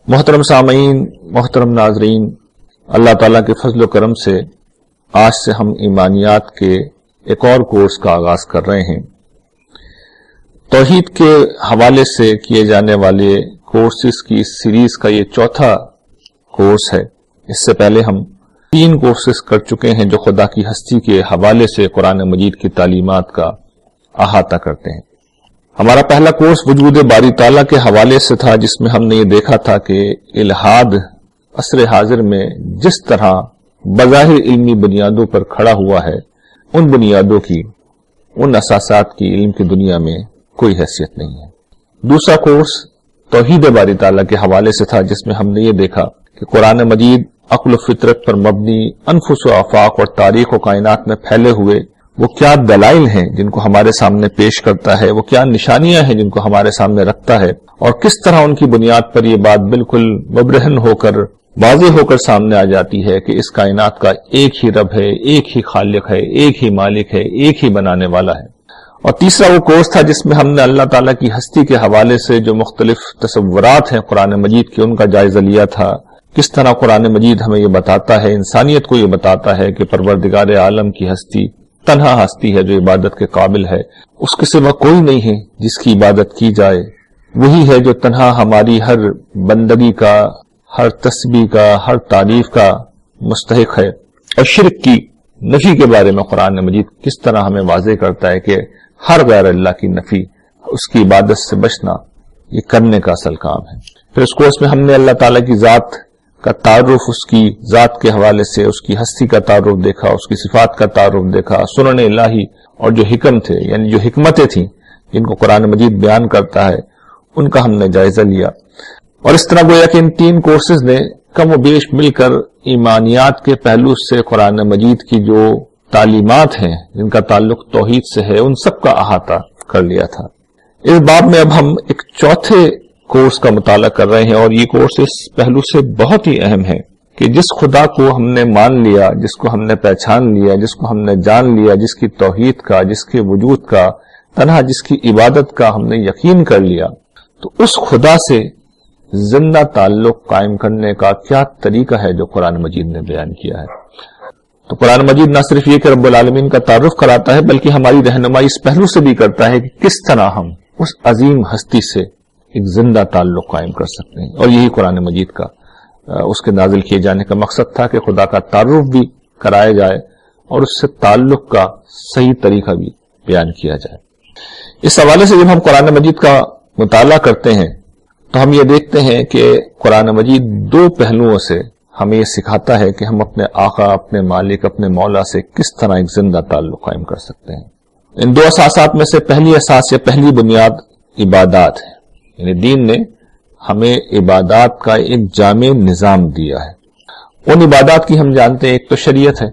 محترم سامعین، محترم ناظرین، اللہ تعالیٰ کے فضل و کرم سے آج سے ہم ایمانیات کے ایک اور کورس کا آغاز کر رہے ہیں۔ توحید کے حوالے سے کیے جانے والے کورسز کی سیریز کا یہ چوتھا کورس ہے۔ اس سے پہلے ہم 3 کورسز کر چکے ہیں جو خدا کی ہستی کے حوالے سے قرآن مجید کی تعلیمات کا احاطہ کرتے ہیں۔ ہمارا پہلا کورس وجود باری تعالیٰ کے حوالے سے تھا، جس میں ہم نے یہ دیکھا تھا کہ الحاد عصر حاضر میں جس طرح بظاہر علمی بنیادوں پر کھڑا ہوا ہے، ان بنیادوں کی، ان اساسات کی علم کی دنیا میں کوئی حیثیت نہیں ہے۔ دوسرا کورس توحید باری تعالیٰ کے حوالے سے تھا، جس میں ہم نے یہ دیکھا کہ قرآن مجید عقل و فطرت پر مبنی انفس و آفاق اور تاریخ و کائنات میں پھیلے ہوئے وہ کیا دلائل ہیں جن کو ہمارے سامنے پیش کرتا ہے، وہ کیا نشانیاں ہیں جن کو ہمارے سامنے رکھتا ہے، اور کس طرح ان کی بنیاد پر یہ بات بالکل مبرہن ہو کر، واضح ہو کر سامنے آ جاتی ہے کہ اس کائنات کا ایک ہی رب ہے، ایک ہی خالق ہے، ایک ہی مالک ہے، ایک ہی بنانے والا ہے۔ اور تیسرا وہ کورس تھا جس میں ہم نے اللہ تعالیٰ کی ہستی کے حوالے سے جو مختلف تصورات ہیں قرآن مجید کے، ان کا جائزہ لیا تھا۔ کس طرح قرآن مجید ہمیں یہ بتاتا ہے، انسانیت کو یہ بتاتا ہے کہ پروردگار عالم کی ہستی تنہا ہستی ہے جو عبادت کے قابل ہے، اس کے سوا کوئی نہیں ہے جس کی عبادت کی جائے، وہی ہے جو تنہا ہماری ہر بندگی کا، ہر تسبیح کا، ہر تعریف کا مستحق ہے۔ اور شرک کی نفی کے بارے میں قرآن مجید کس طرح ہمیں واضح کرتا ہے کہ ہر غیر اللہ کی نفی، اس کی عبادت سے بچنا، یہ کرنے کا اصل کام ہے۔ پھر اس کورس میں ہم نے اللہ تعالیٰ کی ذات کا تعارف، اس کی ذات کے حوالے سے اس کی ہستی کا تعارف دیکھا، اس کی صفات کا تعارف دیکھا، سنن الہی اور جو حکم تھے، یعنی جو حکمتیں تھیں جن کو قرآن مجید بیان کرتا ہے، ان کا ہم نے جائزہ لیا۔ اور اس طرح گویا کہ ان 3 کورسز نے کم و بیش مل کر ایمانیات کے پہلو سے قرآن مجید کی جو تعلیمات ہیں جن کا تعلق توحید سے ہے، ان سب کا احاطہ کر لیا تھا۔ اس باب میں اب ہم ایک چوتھے کورس کا مطالعہ کر رہے ہیں، اور یہ کورس اس پہلو سے بہت ہی اہم ہے کہ جس خدا کو ہم نے مان لیا، جس کو ہم نے پہچان لیا، جس کو ہم نے جان لیا، جس کی توحید کا، جس کے وجود کا، تنہا جس کی عبادت کا ہم نے یقین کر لیا، تو اس خدا سے زندہ تعلق قائم کرنے کا کیا طریقہ ہے جو قرآن مجید نے بیان کیا ہے۔ تو قرآن مجید نہ صرف یہ کہ رب العالمین کا تعارف کراتا ہے، بلکہ ہماری رہنمائی اس پہلو سے بھی کرتا ہے کہ کس طرح ہم اس عظیم ہستی سے ایک زندہ تعلق قائم کر سکتے ہیں۔ اور یہی قرآن مجید کا اس کے نازل کیے جانے کا مقصد تھا کہ خدا کا تعارف بھی کرایا جائے اور اس سے تعلق کا صحیح طریقہ بھی بیان کیا جائے۔ اس حوالے سے جب ہم قرآن مجید کا مطالعہ کرتے ہیں تو ہم یہ دیکھتے ہیں کہ قرآن مجید 2 پہلوؤں سے ہمیں یہ سکھاتا ہے کہ ہم اپنے آقا، اپنے مالک، اپنے مولا سے کس طرح ایک زندہ تعلق قائم کر سکتے ہیں۔ ان 2 اساسات میں سے پہلی اساس یا پہلی بنیاد عبادات ہے، یعنی دین نے ہمیں عبادات کا ایک جامع نظام دیا ہے۔ ان عبادات کی ہم جانتے ہیں، ایک تو شریعت ہے،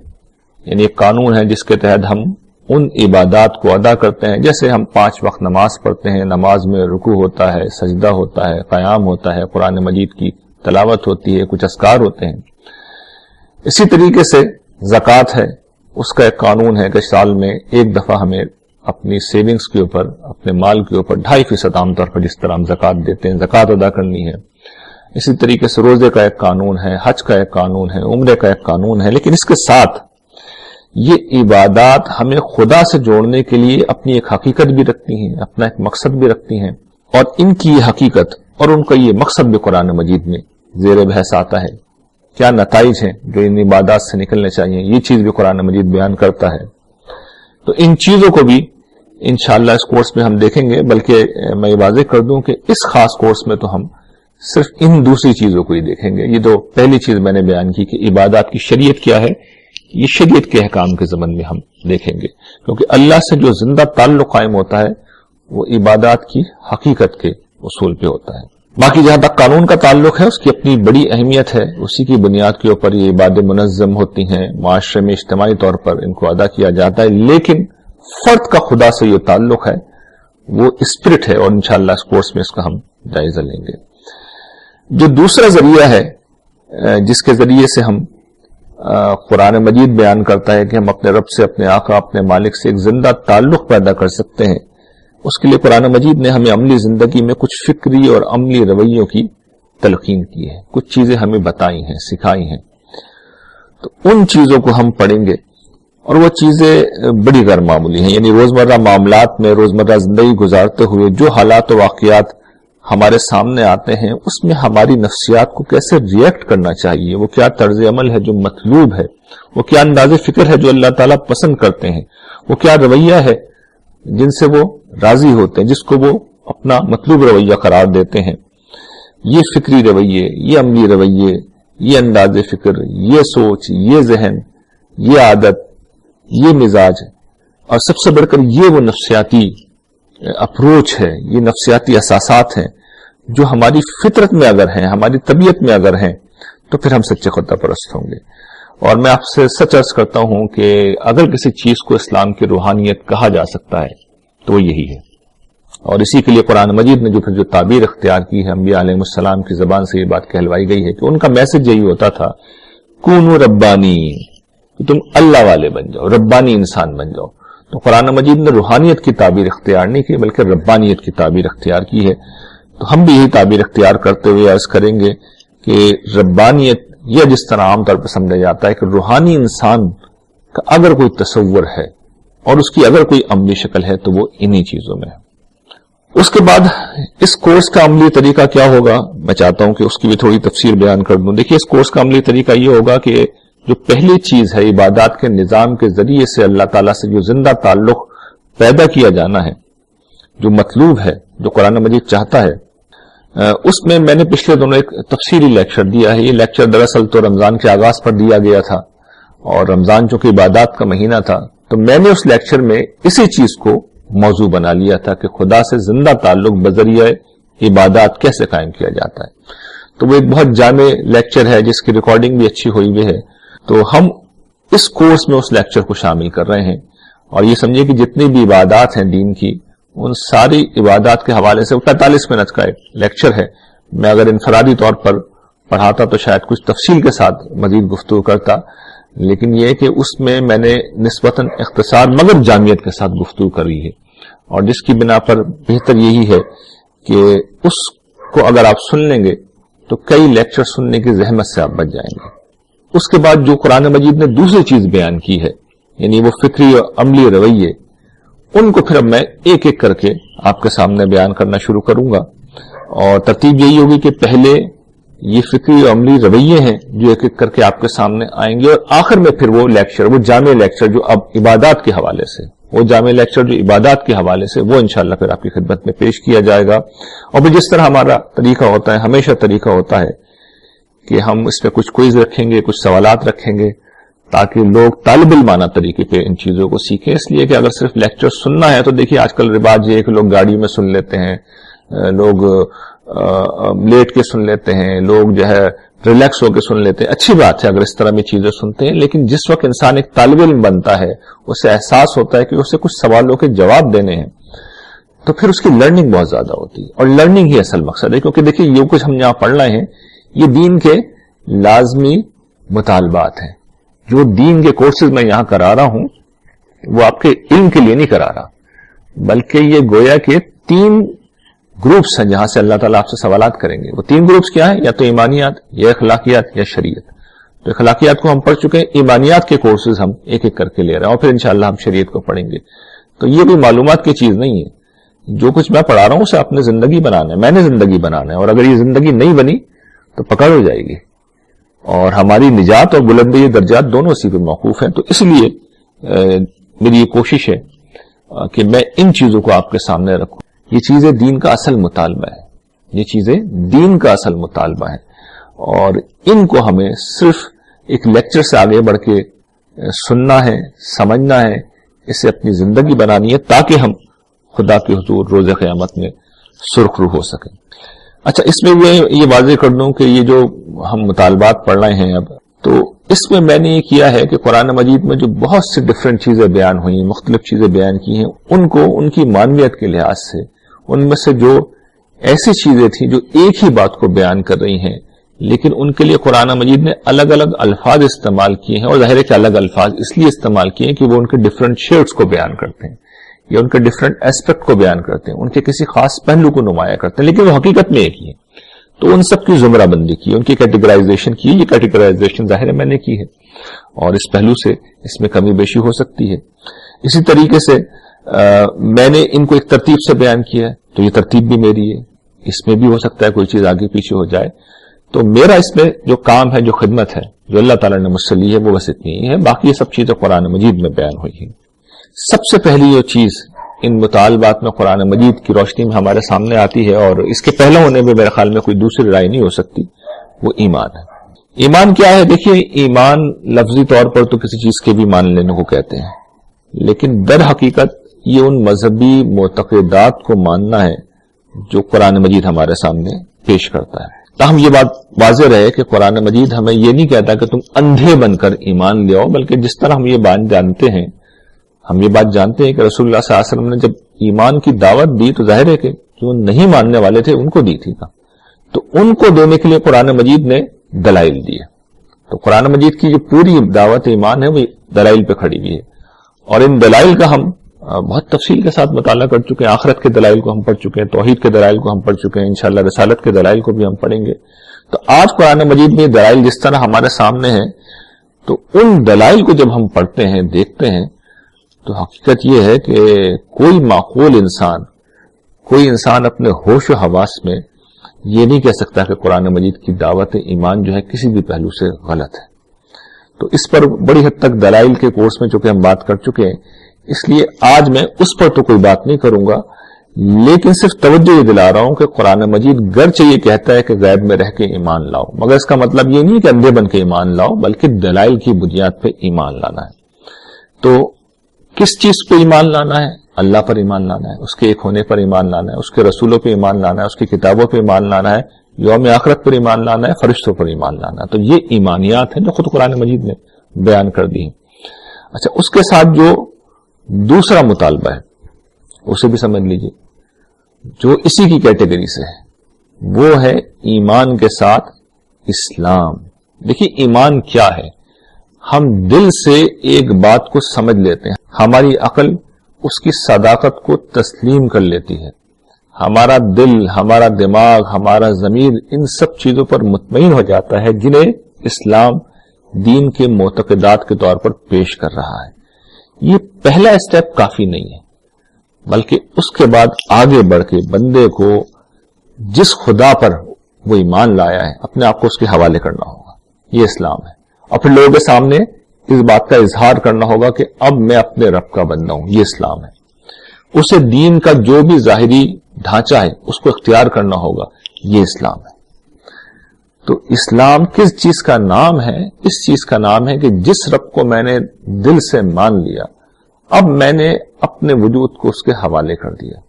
یعنی ایک قانون ہے جس کے تحت ہم ان عبادات کو ادا کرتے ہیں، جیسے ہم 5 وقت نماز پڑھتے ہیں، نماز میں رکوع ہوتا ہے، سجدہ ہوتا ہے، قیام ہوتا ہے، قرآن مجید کی تلاوت ہوتی ہے، کچھ اذکار ہوتے ہیں۔ اسی طریقے سے زکوٰۃ ہے، اس کا ایک قانون ہے کہ سال میں ایک دفعہ ہمیں اپنی سیونگز کے اوپر، اپنے مال کے اوپر 2.5% عام طور پر جس طرح ہم زکوٰۃ دیتے ہیں، زکوٰۃ ادا کرنی ہے۔ اسی طریقے سے روزے کا ایک قانون ہے، حج کا ایک قانون ہے، عمرے کا ایک قانون ہے۔ لیکن اس کے ساتھ یہ عبادات ہمیں خدا سے جوڑنے کے لیے اپنی ایک حقیقت بھی رکھتی ہیں، اپنا ایک مقصد بھی رکھتی ہیں، اور ان کی یہ حقیقت اور ان کا یہ مقصد بھی قرآن مجید میں زیر بحث آتا ہے۔ کیا نتائج ہیں جو ان عبادات سے نکلنے چاہیے، یہ چیز بھی قرآن مجید بیان کرتا ہے۔ تو ان چیزوں کو بھی انشاءاللہ اس کورس میں ہم دیکھیں گے، بلکہ میں یہ واضح کر دوں کہ اس خاص کورس میں تو ہم صرف ان دوسری چیزوں کو ہی دیکھیں گے۔ یہ تو پہلی چیز میں نے بیان کی کہ عبادات کی شریعت کیا ہے، یہ شریعت کے احکام کے ضمن میں ہم دیکھیں گے، کیونکہ اللہ سے جو زندہ تعلق قائم ہوتا ہے وہ عبادات کی حقیقت کے اصول پہ ہوتا ہے۔ باقی جہاں تک قانون کا تعلق ہے، اس کی اپنی بڑی اہمیت ہے، اسی کی بنیاد کے اوپر یہ عبادت منظم ہوتی ہیں، معاشرے میں اجتماعی طور پر ان کو ادا کیا جاتا ہے۔ لیکن فرد کا خدا سے یہ تعلق ہے، وہ اسپرٹ ہے، اور انشاءاللہ اس کورس میں اس کا ہم جائزہ لیں گے۔ جو دوسرا ذریعہ ہے جس کے ذریعے سے ہم قرآن مجید بیان کرتا ہے کہ ہم اپنے رب سے، اپنے آقا، اپنے مالک سے ایک زندہ تعلق پیدا کر سکتے ہیں، اس کے لیے قرآن مجید نے ہمیں عملی زندگی میں کچھ فکری اور عملی رویوں کی تلقین کی ہے، کچھ چیزیں ہمیں بتائی ہیں، سکھائی ہیں، تو ان چیزوں کو ہم پڑھیں گے، اور وہ چیزیں بڑی غیر معمولی ہیں. یعنی روزمرہ معاملات میں، روزمرہ زندگی گزارتے ہوئے جو حالات و واقعات ہمارے سامنے آتے ہیں، اس میں ہماری نفسیات کو کیسے ریئیکٹ کرنا چاہیے، وہ کیا طرز عمل ہے جو مطلوب ہے، وہ کیا انداز فکر ہے جو اللہ تعالیٰ پسند کرتے ہیں، وہ کیا رویہ ہے جن سے وہ راضی ہوتے ہیں، جس کو وہ اپنا مطلوب رویہ قرار دیتے ہیں. یہ فکری رویے، یہ عملی رویے، یہ انداز فکر، یہ سوچ، یہ ذہن، یہ عادت، یہ مزاج، اور سب سے بڑھ کر یہ وہ نفسیاتی اپروچ ہے، یہ نفسیاتی احساسات ہیں جو ہماری فطرت میں اگر ہیں، ہماری طبیعت میں اگر ہیں، تو پھر ہم سچے خدا پرست ہوں گے. اور میں آپ سے سچ عرض کرتا ہوں کہ اگر کسی چیز کو اسلام کی روحانیت کہا جا سکتا ہے تو وہ یہی ہے. اور اسی کے لیے قرآن مجید نے جو تعبیر اختیار کی ہے، انبیاء علیہ السلام کی زبان سے یہ بات کہلوائی گئی ہے کہ ان کا میسج یہی ہوتا تھا، کونو ربانی، کہ تم اللہ والے بن جاؤ، ربانی انسان بن جاؤ. تو قرآن مجید نے روحانیت کی تعبیر اختیار نہیں کی بلکہ ربانیت کی تعبیر اختیار کی ہے. تو ہم بھی یہی تعبیر اختیار کرتے ہوئے عرض کریں گے کہ ربانیت یہ جس طرح عام طور پر سمجھا جاتا ہے کہ روحانی انسان کا اگر کوئی تصور ہے اور اس کی اگر کوئی عملی شکل ہے تو وہ انہی چیزوں میں ہے. اس کے بعد اس کورس کا عملی طریقہ کیا ہوگا، میں چاہتا ہوں کہ اس کی بھی تھوڑی تفصیل بیان کر دوں. دیکھیے، اس کورس کا عملی طریقہ یہ ہوگا کہ جو پہلی چیز ہے عبادات کے نظام کے ذریعے سے اللہ تعالیٰ سے جو زندہ تعلق پیدا کیا جانا ہے، جو مطلوب ہے، جو قرآن مجید چاہتا ہے، اس میں نے پچھلے دنوں ایک تفصیلی لیکچر دیا ہے. یہ لیکچر دراصل تو رمضان کے آغاز پر دیا گیا تھا، اور رمضان چونکہ عبادات کا مہینہ تھا تو میں نے اس لیکچر میں اسی چیز کو موضوع بنا لیا تھا کہ خدا سے زندہ تعلق بذریعہ عبادات کیسے قائم کیا جاتا ہے. تو وہ ایک بہت جامع لیکچر ہے جس کی ریکارڈنگ بھی اچھی ہوئی ہوئی ہے. تو ہم اس کورس میں اس لیکچر کو شامل کر رہے ہیں، اور یہ سمجھے کہ جتنی بھی عبادات ہیں دین کی، ان ساری عبادات کے حوالے سے 45 منٹ کا ایک لیکچر ہے. میں اگر انفرادی طور پر پڑھاتا تو شاید کچھ تفصیل کے ساتھ مزید گفتگو کرتا، لیکن یہ کہ اس میں نے نسبتاً اختصار مگر جامعیت کے ساتھ گفتگو کری ہے، اور جس کی بنا پر بہتر یہی ہے کہ اس کو اگر آپ سن لیں گے تو کئی لیکچر سننے کی زحمت سے آپ بچ جائیں گے. اس کے بعد جو قرآن مجید نے دوسری چیز بیان کی ہے، یعنی وہ فکری اور عملی رویے، ان کو پھر اب میں ایک ایک کر کے آپ کے سامنے بیان کرنا شروع کروں گا. اور ترتیب یہی ہوگی کہ پہلے یہ فکری اور عملی رویے ہیں جو ایک ایک کر کے آپ کے سامنے آئیں گے، اور آخر میں پھر وہ لیکچر، وہ جامع لیکچر جو اب عبادات کے حوالے سے، وہ جامع لیکچر جو عبادات کے حوالے سے، وہ انشاءاللہ پھر آپ کی خدمت میں پیش کیا جائے گا. اور پھر جس طرح ہمارا طریقہ ہوتا ہے، ہمیشہ طریقہ ہوتا ہے کہ ہم اس پہ کچھ کوئز رکھیں گے، کچھ سوالات رکھیں گے، تاکہ لوگ طالب علمانہ طریقے پہ ان چیزوں کو سیکھیں. اس لیے کہ اگر صرف لیکچر سننا ہے تو دیکھیے آج کل رواج یہ ہے کہ لوگ گاڑی میں سن لیتے ہیں، لوگ لیٹ کے سن لیتے ہیں، لوگ جو ہے ریلیکس ہو کے سن لیتے ہیں. اچھی بات ہے اگر اس طرح میں چیزیں سنتے ہیں، لیکن جس وقت انسان ایک طالب علم بنتا ہے، اسے احساس ہوتا ہے کہ اسے کچھ سوالوں کے جواب دینے ہیں، تو پھر اس کی لرننگ بہت زیادہ ہوتی ہے، اور لرننگ ہی اصل مقصد ہے. کیونکہ دیکھیے یہ کچھ ہم یہاں پڑھ رہے ہیں، یہ دین کے لازمی مطالبات ہیں. جو دین کے کورسز میں یہاں کرا رہا ہوں وہ آپ کے علم کے لیے نہیں کرا رہا، بلکہ یہ گویا کہ 3 گروپس ہیں جہاں سے اللہ تعالیٰ آپ سے سوالات کریں گے. وہ 3 گروپس کیا ہیں؟ یا تو ایمانیات، یا اخلاقیات، یا شریعت. تو اخلاقیات کو ہم پڑھ چکے ہیں، ایمانیات کے کورسز ہم ایک ایک کر کے لے رہے ہیں، اور پھر انشاءاللہ ہم شریعت کو پڑھیں گے. تو یہ کوئی معلومات کی چیز نہیں ہے، جو کچھ میں پڑھا رہا ہوں اسے اپنے زندگی بنانا ہے، میں نے زندگی بنانا ہے. اور اگر یہ زندگی نہیں بنی تو پکڑ ہو جائے گی، اور ہماری نجات اور بلندی درجات دونوں اسی پہ موقوف ہیں. تو اس لیے میری یہ کوشش ہے کہ میں ان چیزوں کو آپ کے سامنے رکھوں. یہ چیزیں دین کا اصل مطالبہ ہے، یہ چیزیں دین کا اصل مطالبہ ہے، اور ان کو ہمیں صرف ایک لیکچر سے آگے بڑھ کے سننا ہے، سمجھنا ہے، اسے اپنی زندگی بنانی ہے، تاکہ ہم خدا کے حضور روز قیامت میں سرخرو ہو سکیں. اچھا، اس میں یہ واضح کر دوں کہ یہ جو ہم مطالبات پڑھ رہے ہیں اب، تو اس میں نے یہ کیا ہے کہ قرآن مجید میں جو بہت سی ڈفرینٹ چیزیں بیان ہوئی، مختلف چیزیں بیان کی ہیں، ان کو ان کی معنویت کے لحاظ سے، ان میں سے جو ایسی چیزیں تھیں جو ایک ہی بات کو بیان کر رہی ہیں، لیکن ان کے لیے قرآن مجید نے الگ الگ الفاظ استعمال کیے ہیں. اور ظاہر ہے کہ الگ الفاظ اس لیے استعمال کیے ہیں کہ وہ ان کے ڈفرینٹ شیڈز کو بیان کرتے ہیں، یا ان کے ڈفرینٹ ایسپیکٹ کو بیان کرتے ہیں، ان کے کسی خاص پہلو کو نمایاں کرتے ہیں، لیکن وہ حقیقت میں ایک ہی ہے. تو ان سب کی زمرہ بندی کی، ان کی کیٹیگرائزیشن کی. یہ کیٹیگرائزیشن ظاہر ہے میں نے کی ہے، اور اس پہلو سے اس میں کمی بیشی ہو سکتی ہے. اسی طریقے سے میں نے ان کو ایک ترتیب سے بیان کیا ہے، تو یہ ترتیب بھی میری ہے. اس میں بھی ہو سکتا ہے کوئی چیز آگے پیچھے ہو جائے. تو میرا اس میں جو کام ہے، جو خدمت ہے، جو اللہ تعالیٰ نے مجھ سے لی ہے، وہ بس اتنی ہی ہے. باقی یہ سب چیزیں قرآن مجید میں بیان ہوئی ہیں. سب سے پہلی جو چیز ان مطالبات میں قرآن مجید کی روشنی میں ہمارے سامنے آتی ہے، اور اس کے پہلا ہونے میں میرے خیال میں کوئی دوسری رائے نہیں ہو سکتی، وہ ایمان ہے. ایمان کیا ہے؟ دیکھیے، ایمان لفظی طور پر تو کسی چیز کے بھی مان لینے کو کہتے ہیں، لیکن در حقیقت یہ ان مذہبی معتقدات کو ماننا ہے جو قرآن مجید ہمارے سامنے پیش کرتا ہے. تاہم یہ بات واضح رہے کہ قرآن مجید ہمیں یہ نہیں کہتا کہ تم اندھے بن کر ایمان لے آؤ، بلکہ جس طرح ہم یہ بات جانتے ہیں کہ رسول اللہ صلی اللہ علیہ وسلم نے جب ایمان کی دعوت دی تو ظاہر ہے کہ جو نہیں ماننے والے تھے ان کو دی تھی نا، تو ان کو دینے کے لیے قرآن مجید نے دلائل دیے. تو قرآن مجید کی جو پوری دعوت ایمان ہے وہ دلائل پہ کھڑی ہوئی ہے، اور ان دلائل کا ہم بہت تفصیل کے ساتھ مطالعہ کر چکے ہیں. آخرت کے دلائل کو ہم پڑھ چکے ہیں، توحید کے دلائل کو ہم پڑھ چکے ہیں، انشاءاللہ رسالت کے دلائل کو بھی ہم پڑھیں گے. تو آج قرآن مجید میں دلائل جس طرح ہمارے سامنے ہیں، تو ان دلائل کو جب ہم پڑھتے ہیں، دیکھتے ہیں، تو حقیقت یہ ہے کہ کوئی معقول انسان، کوئی انسان اپنے ہوش و حواس میں یہ نہیں کہہ سکتا کہ قرآن مجید کی دعوت ایمان جو ہے کسی بھی پہلو سے غلط ہے. تو اس پر بڑی حد تک دلائل کے کورس میں چونکہ ہم بات کر چکے ہیں، اس لیے آج میں اس پر تو کوئی بات نہیں کروں گا، لیکن صرف توجہ یہ دلا رہا ہوں کہ قرآن مجید گرچہ یہ کہتا ہے کہ غیب میں رہ کے ایمان لاؤ، مگر اس کا مطلب یہ نہیں کہ اندھے بن کے ایمان لاؤ، بلکہ دلائل کی بنیاد پہ ایمان لانا ہے. تو کس چیز پہ ایمان لانا ہے؟ اللہ پر ایمان لانا ہے، اس کے ایک ہونے پر ایمان لانا ہے، اس کے رسولوں پہ ایمان لانا ہے، اس کی کتابوں پہ ایمان لانا ہے، یوم آخرت پر ایمان لانا ہے، فرشتوں پر ایمان لانا ہے. تو یہ ایمانیات ہیں جو خود قرآن مجید نے بیان کر دی ہیں. اچھا، اس کے ساتھ جو دوسرا مطالبہ ہے اسے بھی سمجھ لیجیے، جو اسی کی کیٹیگری سے ہے، وہ ہے ایمان کے ساتھ اسلام. دیکھیے، ایمان کیا ہے؟ ہم دل سے ایک بات کو سمجھ لیتے ہیں، ہماری عقل اس کی صداقت کو تسلیم کر لیتی ہے، ہمارا دل، ہمارا دماغ، ہمارا ضمیر ان سب چیزوں پر مطمئن ہو جاتا ہے جنہیں اسلام دین کے معتقدات کے طور پر پیش کر رہا ہے. یہ پہلا اسٹیپ کافی نہیں ہے، بلکہ اس کے بعد آگے بڑھ کے بندے کو جس خدا پر وہ ایمان لایا ہے اپنے آپ کو اس کے حوالے کرنا ہوگا. یہ اسلام ہے. اور پھر لوگوں کے سامنے اس بات کا اظہار کرنا ہوگا کہ اب میں اپنے رب کا بندہ ہوں. یہ اسلام ہے. اسے دین کا جو بھی ظاہری ڈھانچہ ہے اس کو اختیار کرنا ہوگا. یہ اسلام ہے. تو اسلام کس چیز کا نام ہے؟ اس چیز کا نام ہے کہ جس رب کو میں نے دل سے مان لیا، اب میں نے اپنے وجود کو اس کے حوالے کر دیا،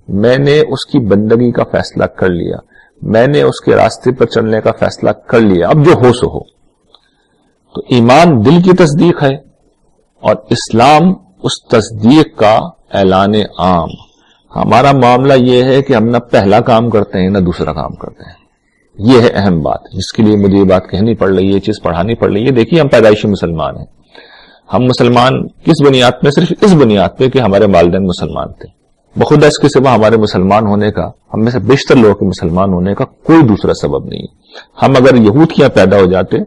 میں نے اس کی بندگی کا فیصلہ کر لیا، میں نے اس کے راستے پر چلنے کا فیصلہ کر لیا، اب جو ہو سو ہو. تو ایمان دل کی تصدیق ہے، اور اسلام اس تصدیق کا اعلان عام. ہمارا معاملہ یہ ہے کہ ہم نہ پہلا کام کرتے ہیں نہ دوسرا کام کرتے ہیں. یہ ہے اہم بات جس کے لیے مجھے یہ بات کہنی پڑ رہی ہے، یہ چیز پڑھانی پڑ رہی ہے. دیکھیے، ہم پیدائشی مسلمان ہیں. ہم مسلمان کس بنیاد پہ؟ صرف اس بنیاد پہ کہ ہمارے والدین مسلمان تھے. بخدا اس کے سوا ہمارے مسلمان ہونے کا، ہم میں سے بیشتر لوگوں کے مسلمان ہونے کا کوئی دوسرا سبب نہیں ہے. ہم اگر یہود کے یہاں پیدا ہو جاتے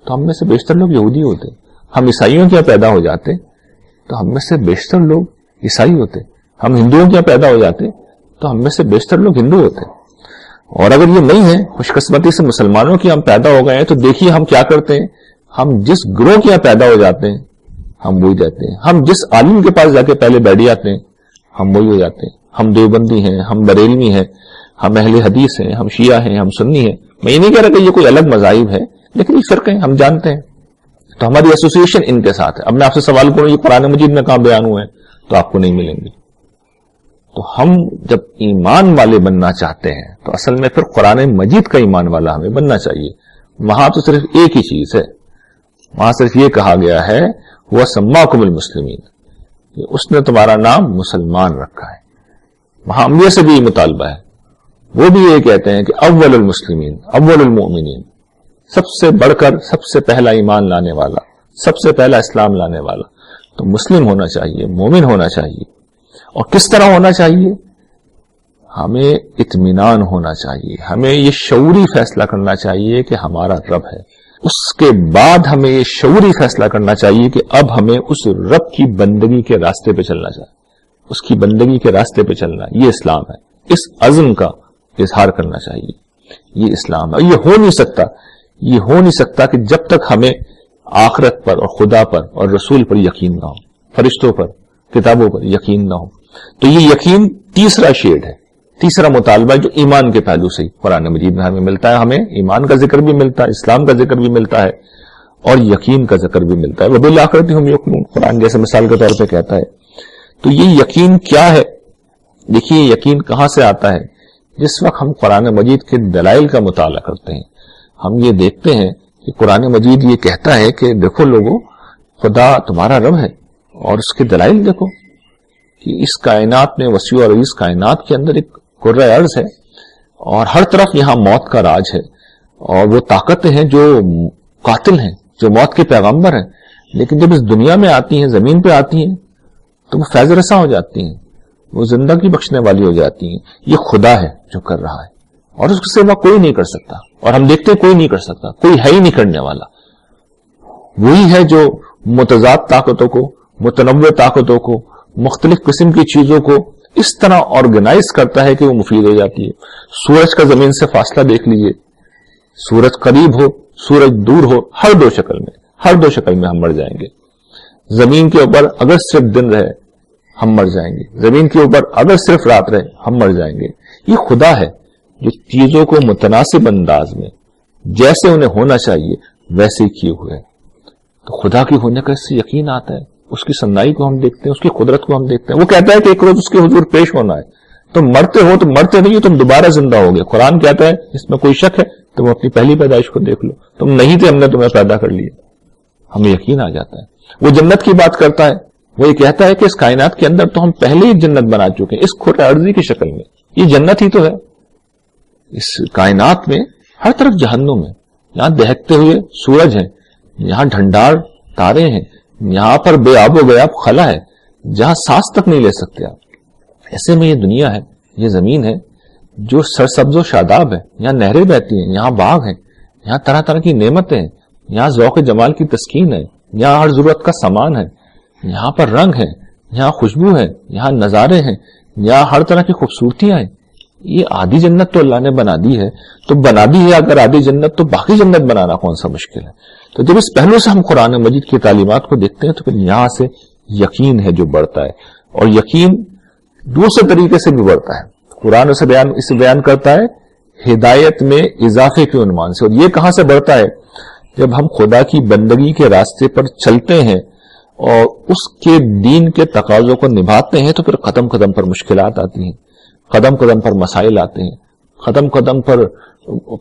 تو ہم میں سے بیشتر لوگ یہودی ہوتے. ہم عیسائیوں کے یہاں پیدا ہو جاتے تو ہم میں سے بیشتر لوگ عیسائی ہوتے. ہم ہندوؤں کے یہاں پیدا ہو جاتے تو ہم میں سے بیشتر لوگ ہندو ہوتے. اور اگر یہ نہیں ہے، خوش قسمتی سے مسلمانوں کے ہم پیدا ہو گئے ہیں، تو دیکھیے ہم کیا کرتے ہیں. ہم جس گروہ کے یہاں پیدا ہو جاتے ہیں ہم وہی جاتے ہیں. ہم جس عالم کے پاس جا کے پہلے بیٹھ جاتے ہیں ہم وہی ہو جاتے ہیں. ہم دیوبندی ہیں، ہم بریلوی ہیں، ہم اہل حدیث ہیں، ہم شیعہ ہیں، ہم سنی ہیں. میں یہ نہیں کہہ رہا کہ یہ کوئی الگ مذاہب ہے، لیکن یہ فرق ہے، ہم جانتے ہیں. تو ہماری ایسوسیشن ان کے ساتھ ہے. اب میں آپ سے سوال کروں یہ قرآن مجید میں کہاں بیان ہوئے ہیں تو آپ کو نہیں ملیں گے. تو ہم جب ایمان والے بننا چاہتے ہیں تو اصل میں پھر قرآن مجید کا ایمان والا ہمیں بننا چاہیے. وہاں تو صرف ایک ہی چیز ہے، وہاں صرف یہ کہا گیا ہے وہ سماکم المسلمین، اس نے تمہارا نام مسلمان رکھا ہے. وہاں انبیاء سے بھی یہ مطالبہ ہے، وہ بھی یہ کہتے ہیں کہ اول المسلمین اول المؤمنین، سب سے بڑھ کر سب سے پہلا ایمان لانے والا، سب سے پہلا اسلام لانے والا تو مسلم ہونا چاہیے، مومن ہونا چاہیے. اور کس طرح ہونا چاہیے؟ ہمیں اطمینان ہونا چاہیے، ہمیں یہ شعوری فیصلہ کرنا چاہیے کہ ہمارا رب ہے. اس کے بعد ہمیں یہ شعوری فیصلہ کرنا چاہیے کہ اب ہمیں اس رب کی بندگی کے راستے پہ چلنا چاہیے، اس کی بندگی کے راستے پہ چلنا. یہ اسلام ہے. اس عزم کا اظہار کرنا چاہیے. یہ اسلام ہے. یہ ہو نہیں سکتا کہ جب تک ہمیں آخرت پر اور خدا پر اور رسول پر یقین نہ ہو، فرشتوں پر، کتابوں پر یقین نہ ہو. تو یہ یقین تیسرا شیڈ ہے، تیسرا مطالبہ جو ایمان کے پہلو سے قرآن مجید میں ہمیں ملتا ہے. ہمیں ایمان کا ذکر بھی ملتا ہے، اسلام کا ذکر بھی ملتا ہے اور یقین کا ذکر بھی ملتا ہے. وبالآخرۃ ہم یقینون، قرآن جیسے مثال کے طور پہ کہتا ہے. تو یہ یقین کیا ہے؟ دیکھیے یقین کہاں سے آتا ہے؟ جس وقت ہم قرآن مجید کے دلائل کا مطالعہ کرتے ہیں، ہم یہ دیکھتے ہیں کہ قرآن مجید یہ کہتا ہے کہ دیکھو لوگوں، خدا تمہارا رب ہے اور اس کے دلائل دیکھو کہ اس کائنات میں، وسیع اور عریض کائنات کے اندر ایک کرۂ ارض ہے اور ہر طرف یہاں موت کا راج ہے اور وہ طاقتیں ہیں جو قاتل ہیں، جو موت کے پیغمبر ہیں، لیکن جب اس دنیا میں آتی ہیں، زمین پہ آتی ہیں، تو وہ فیض رساں ہو جاتی ہیں، وہ زندگی بخشنے والی ہو جاتی ہیں. یہ خدا ہے جو کر رہا ہے اور اس کے سوا کوئی نہیں کر سکتا. اور ہم دیکھتے ہیں کوئی نہیں کر سکتا، کوئی ہے ہی نہیں کرنے والا. وہی ہے جو متضاد طاقتوں کو، متنوع طاقتوں کو، مختلف قسم کی چیزوں کو اس طرح آرگنائز کرتا ہے کہ وہ مفید ہو جاتی ہے. سورج کا زمین سے فاصلہ دیکھ لیجئے، سورج قریب ہو، سورج دور ہو، ہر دو شکل میں ہم مر جائیں گے. زمین کے اوپر اگر صرف دن رہے ہم مر جائیں گے، زمین کے اوپر اگر صرف رات رہے ہم مر جائیں گے. یہ خدا ہے جو چیزوں کو متناسب انداز میں جیسے انہیں ہونا چاہیے ویسے ہی کیے ہوئے. تو خدا کی ہونے کا اس سے یقین آتا ہے. اس کی صنائی کو ہم دیکھتے ہیں، اس کی قدرت کو ہم دیکھتے ہیں. وہ کہتا ہے کہ ایک روز اس کے حضور پیش ہونا ہے. تم مرتے ہو تو مرتے نہیں ہو، تم دوبارہ زندہ ہوگے. قرآن کہتا ہے اس میں کوئی شک ہے تم اپنی پہلی پیدائش کو دیکھ لو، تم نہیں تھے، ہم نے تمہیں پیدا کر لیا. ہمیں یقین آ جاتا ہے. وہ جنت کی بات کرتا ہے، وہ یہ کہتا ہے کہ اس کائنات کے اندر تو ہم پہلے ہی جنت بنا چکے ہیں، اس کھوٹے عرضی کی شکل میں. یہ جنت ہی تو ہے. اس کائنات میں ہر طرف جہنم ہے. یہاں دہکتے ہوئے سورج ہیں، یہاں ڈھنڈار تارے ہیں، یہاں پر بے آب و گیاب خلا ہے جہاں سانس تک نہیں لے سکتے آپ. ایسے میں یہ دنیا ہے، یہ زمین ہے جو سرسبز و شاداب ہے. یہاں نہریں بہتی ہیں، یہاں باغ ہیں، یہاں طرح طرح کی نعمتیں ہیں، یہاں ذوق جمال کی تسکین ہے، یہاں ہر ضرورت کا سامان ہے، یہاں پر رنگ ہے، یہاں خوشبو ہے، یہاں نظارے ہیں، یہاں ہر طرح کی خوبصورتیاں ہیں. یہ آدھی جنت تو اللہ نے بنا دی ہے. تو بنا دی ہے اگر آدھی جنت، تو باقی جنت بنانا کون سا مشکل ہے. تو جب اس پہلو سے ہم قرآن مجید کی تعلیمات کو دیکھتے ہیں تو پھر یہاں سے یقین ہے جو بڑھتا ہے. اور یقین دوسرے طریقے سے بھی بڑھتا ہے. قرآن اسے بیان کرتا ہے ہدایت میں اضافے کے عنوان سے. اور یہ کہاں سے بڑھتا ہے؟ جب ہم خدا کی بندگی کے راستے پر چلتے ہیں اور اس کے دین کے تقاضوں کو نبھاتے ہیں تو پھر قدم قدم پر مشکلات آتی ہیں، قدم قدم پر مسائل آتے ہیں، قدم قدم پر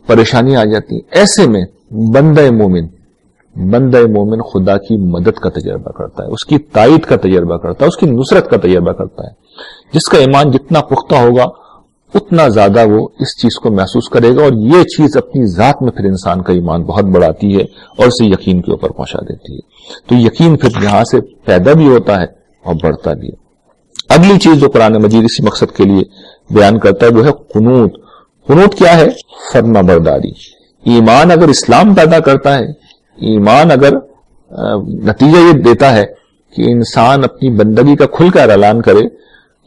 پریشانیاں آ جاتی ہیں. ایسے میں بندہ مومن خدا کی مدد کا تجربہ کرتا ہے، اس کی تائید کا تجربہ کرتا ہے، اس کی نصرت کا تجربہ کرتا ہے. جس کا ایمان جتنا پختہ ہوگا اتنا زیادہ وہ اس چیز کو محسوس کرے گا. اور یہ چیز اپنی ذات میں پھر انسان کا ایمان بہت بڑھاتی ہے اور اسے یقین کے اوپر پہنچا دیتی ہے. تو یقین پھر یہاں سے پیدا بھی ہوتا ہے اور بڑھتا بھی ہے. اگلی چیز جو قرآن مجید اسی مقصد کے لیے بیان کرتا ہے وہ ہے قنوت. قنوت کیا ہے؟ فرما برداری. ایمان اگر اسلام پیدا کرتا ہے، ایمان اگر نتیجہ یہ دیتا ہے کہ انسان اپنی بندگی کا کھل کر اعلان کرے،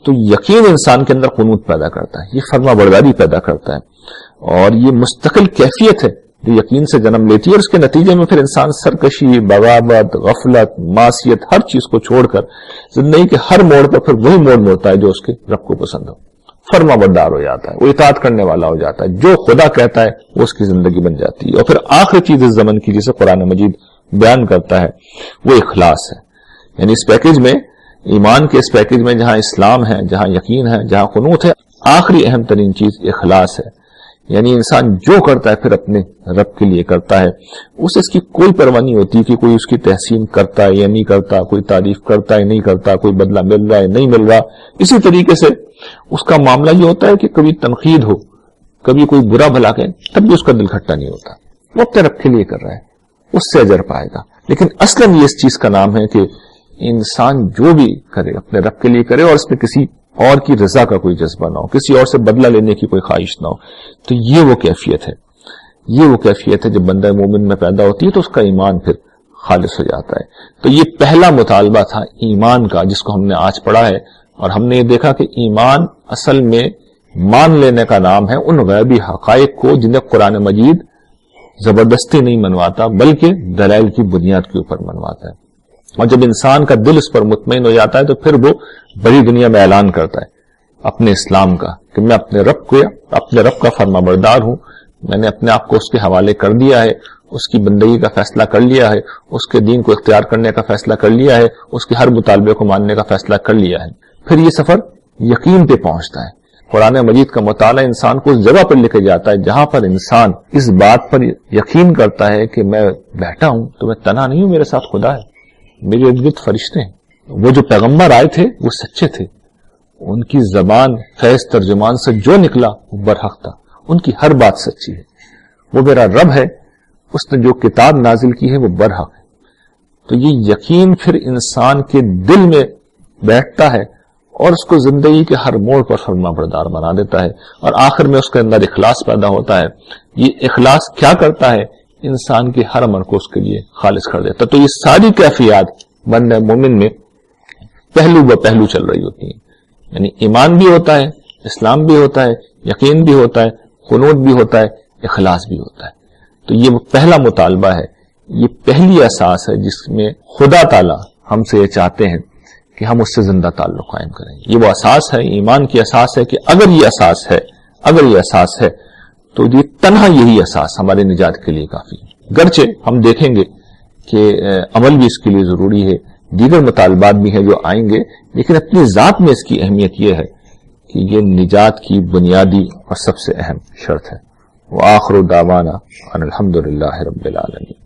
تو یقین انسان کے اندر قنوت پیدا کرتا ہے، یہ فرما برداری پیدا کرتا ہے. اور یہ مستقل کیفیت ہے جو یقین سے جنم لیتی ہے. اور اس کے نتیجے میں پھر انسان سرکشی، بغاوت، غفلت، معصیت، ہر چیز کو چھوڑ کر زندگی کے ہر موڑ پر پھر وہی موڑ موڑتا ہے جو اس کے رب کو پسند ہو. فرما بردار ہو جاتا ہے، وہ اطاعت کرنے والا ہو جاتا ہے. جو خدا کہتا ہے وہ اس کی زندگی بن جاتی ہے. اور پھر آخری چیز اس زمن کی جسے قرآن مجید بیان کرتا ہے وہ اخلاص ہے. یعنی اس پیکج میں، ایمان کے اس پیکج میں جہاں اسلام ہے، جہاں یقین ہے، جہاں قنوت ہے، آخری اہم ترین چیز اخلاص ہے. یعنی انسان جو کرتا ہے پھر اپنے رب کے لیے کرتا ہے. اسے اس کی کوئی پرواہ نہیں ہوتی کہ کوئی اس کی تحسین کرتا ہے یا نہیں کرتا، کوئی تعریف کرتا ہے نہیں کرتا، کوئی بدلہ مل رہا ہے نہیں مل رہا. اسی طریقے سے اس کا معاملہ یہ ہوتا ہے کہ کبھی تنقید ہو، کبھی کوئی برا بھلا کہے، تب بھی اس کا دل کھٹا نہیں ہوتا. وہ اپنے رب کے لیے کر رہا ہے، اس سے اجر پائے گا. لیکن اصلاً یہ اس چیز کا نام ہے کہ انسان جو بھی کرے اپنے رب کے لیے کرے اور اس میں کسی اور کی رضا کا کوئی جذبہ نہ ہو، کسی اور سے بدلہ لینے کی کوئی خواہش نہ ہو، تو یہ وہ کیفیت ہے، یہ وہ کیفیت ہے جب بندہ مومن میں پیدا ہوتی ہے تو اس کا ایمان پھر خالص ہو جاتا ہے۔ تو یہ پہلا مطالبہ تھا ایمان کا جس کو ہم نے آج پڑھا ہے، اور ہم نے یہ دیکھا کہ ایمان اصل میں مان لینے کا نام ہے ان غیبی حقائق کو جنہیں قرآن مجید زبردستی نہیں منواتا بلکہ دلائل کی بنیاد کے اوپر منواتا ہے، اور جب انسان کا دل اس پر مطمئن ہو جاتا ہے تو پھر وہ بڑی دنیا میں اعلان کرتا ہے اپنے اسلام کا کہ میں اپنے رب کا فرما بردار ہوں، میں نے اپنے آپ کو اس کے حوالے کر دیا ہے، اس کی بندگی کا فیصلہ کر لیا ہے، اس کے دین کو اختیار کرنے کا فیصلہ کر لیا ہے، اس کے ہر مطالبے کو ماننے کا فیصلہ کر لیا ہے۔ پھر یہ سفر یقین پہ پہنچتا ہے۔ قرآن مجید کا مطالعہ انسان کو اس جگہ پر لے کے جاتا ہے جہاں پر انسان اس بات پر یقین کرتا ہے کہ میں بیٹھا ہوں تو میں تنہا نہیں ہوں، میرے ساتھ خدا ہے، میرے ارد گرد فرشتے ہیں، وہ جو پیغمبر آئے تھے وہ سچے تھے، ان کی زبان فیض ترجمان سے جو نکلا وہ برحق تھا، ان کی ہر بات سچی ہے، وہ میرا رب ہے، اس نے جو کتاب نازل کی ہے وہ برحق ہے۔ تو یہ یقین پھر انسان کے دل میں بیٹھتا ہے اور اس کو زندگی کے ہر موڑ پر فرما بردار بنا دیتا ہے، اور آخر میں اس کے اندر اخلاص پیدا ہوتا ہے۔ یہ اخلاص کیا کرتا ہے؟ انسان کے ہر عمل کو اس کے لیے خالص کر دیتا ہے۔ تو یہ ساری کیفیات بندہ مومن میں پہلو بہ پہلو چل رہی ہوتی ہیں، یعنی ایمان بھی ہوتا ہے، اسلام بھی ہوتا ہے، یقین بھی ہوتا ہے، قنوت بھی ہوتا ہے، اخلاص بھی ہوتا ہے۔ تو یہ پہلا مطالبہ ہے، یہ پہلی اساس ہے جس میں خدا تعالی ہم سے یہ چاہتے ہیں کہ ہم اس سے زندہ تعلق قائم کریں۔ یہ وہ اساس ہے، ایمان کی اساس ہے کہ اگر یہ اساس ہے تو یہ تنہا یہی اساس ہمارے نجات کے لیے کافی ہے۔ گرچہ ہم دیکھیں گے کہ عمل بھی اس کے لیے ضروری ہے، دیگر مطالبات بھی ہیں جو آئیں گے، لیکن اپنی ذات میں اس کی اہمیت یہ ہے کہ یہ نجات کی بنیادی اور سب سے اہم شرط ہے۔ وآخر دعوانا ان الحمد للہ رب العالمین۔